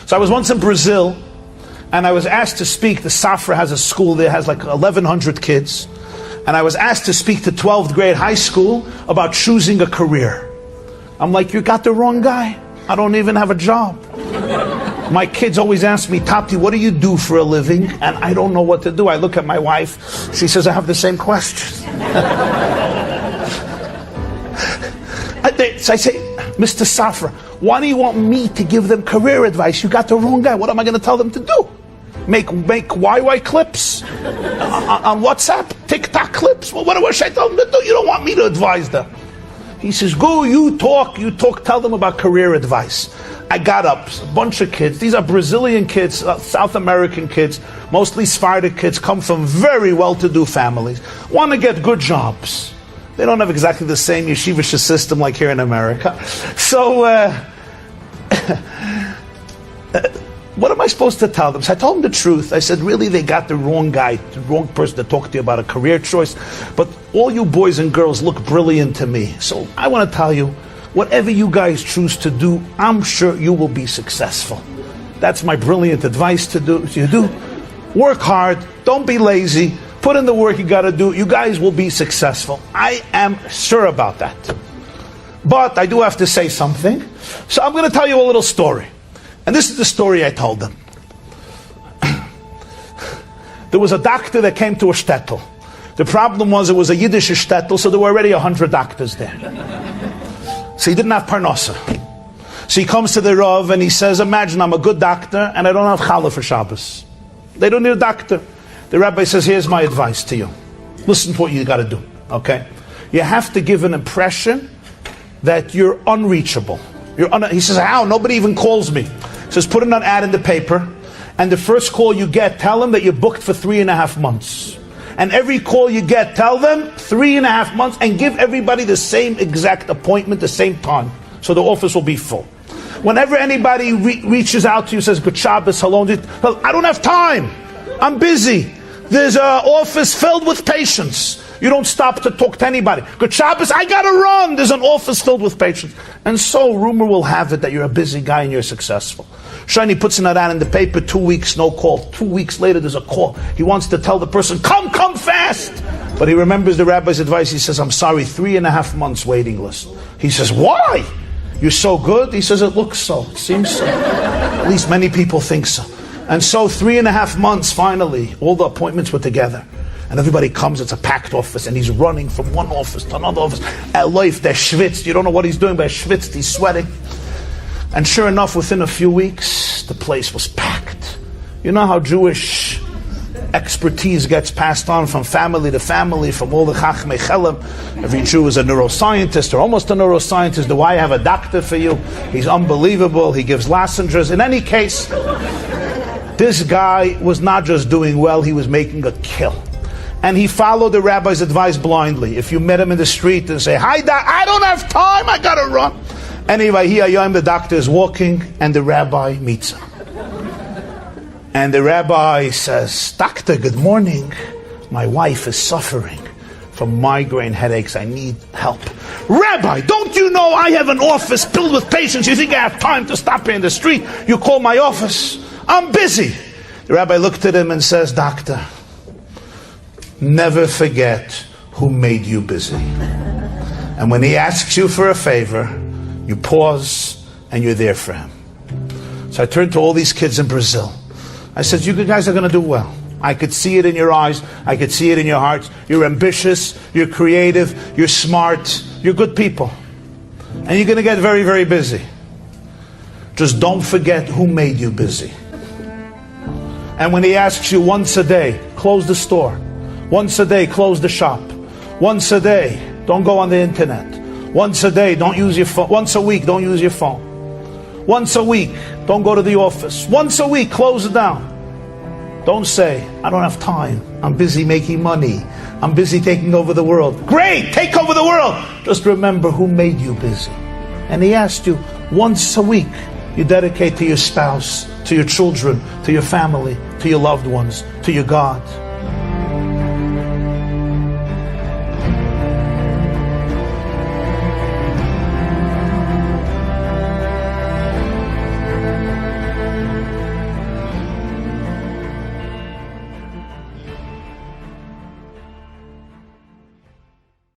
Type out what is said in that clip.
So I was once in Brazil, and I was asked to speak. The Safra has a school there, has like 1,100 kids. And I was asked to speak to 12th grade high school about choosing a career. I'm like, you got the wrong guy. I don't even have a job. My kids always ask me, Tati, what do you do for a living? And I don't know what to do. I look at my wife. She says, I have the same question. So I say, Mr. Safra, why do you want me to give them career advice? You got the wrong guy. What am I going to tell them to do? Make YY clips on WhatsApp, TikTok clips. Well, what should I tell them to do? You don't want me to advise them. He says, go, you talk, tell them about career advice. I got up, a bunch of kids. These are Brazilian kids, South American kids, mostly Sephardic kids, come from very well-to-do families, want to get good jobs. They don't have exactly the same yeshivish system like here in America. So, what am I supposed to tell them? So I told them the truth. I said, really, they got the wrong guy, the wrong person to talk to you about a career choice. But all you boys and girls look brilliant to me. So I want to tell you, whatever you guys choose to do, I'm sure you will be successful. That's my brilliant advice to do. Work hard. Don't be lazy. Put in the work you got to do. You guys will be successful. I am sure about that. But I do have to say something. So I'm going to tell you a little story. And this is the story I told them. There was a doctor that came to a shtetl. The problem was it was a Yiddish shtetl, so there were already 100 doctors there. So he didn't have parnasa. So he comes to the Rav and he says, imagine I'm a good doctor and I don't have challah for Shabbos. They don't need a doctor. The rabbi says, here's my advice to you. Listen to what you got to do, okay? You have to give an impression that you're unreachable. He says, how? Nobody even calls me. He says, put in an ad in the paper, and the first call you get, tell them that you're booked for 3.5 months. And every call you get, tell them 3.5 months, and give everybody the same exact appointment, the same time, so the office will be full. Whenever anybody reaches out to you, says, good Shabbos, hello, I don't have time. I'm busy. There's an office filled with patients. You don't stop to talk to anybody. Good Shabbos, I gotta run. There's an office filled with patients. And so rumor will have it that you're a busy guy and you're successful. Shani puts an ad in the paper, 2 weeks, no call. 2 weeks later, there's a call. He wants to tell the person, come fast. But he remembers the rabbi's advice. He says, I'm sorry, 3.5 months waiting list. He says, why? You're so good? He says, it looks so. It seems so. At least many people think so. And so 3.5 months, finally, all the appointments were together. And everybody comes, it's a packed office, and he's running from one office to another office. At life, they're schwitzt. You don't know what he's doing, but he's schwitzt, he's sweating. And sure enough, within a few weeks, the place was packed. You know how Jewish expertise gets passed on from family to family, from all the Chachmei Chelem. Every Jew is a neuroscientist, or almost a neuroscientist. Do I have a doctor for you? He's unbelievable. He gives lozenges. In any case, this guy was not just doing well, he was making a kill. And he followed the rabbi's advice blindly. If you met him in the street and say, hi, doc, I don't have time, I gotta run. Anyway, here I am, the doctor is walking, and the rabbi meets him. And the rabbi says, doctor, good morning. My wife is suffering from migraine headaches. I need help. Rabbi, don't you know I have an office filled with patients? You think I have time to stop here in the street? You call my office. I'm busy. The rabbi looked at him and says, doctor, never forget who made you busy. And when he asks you for a favor, you pause and you're there for him. So I turned to all these kids in Brazil. I said, you guys are going to do well. I could see it in your eyes. I could see it in your hearts. You're ambitious. You're creative. You're smart. You're good people. And you're going to get very, very busy. Just don't forget who made you busy. And when he asks you once a day, close the store. Once a day, close the shop. Once a day, don't go on the internet. Once a day, don't use your phone. Once a week, don't use your phone. Once a week, don't go to the office. Once a week, close it down. Don't say, I don't have time. I'm busy making money. I'm busy taking over the world. Great, take over the world. Just remember who made you busy. And he asked you, once a week, you dedicate to your spouse, to your children, to your family, to your loved ones, to your God.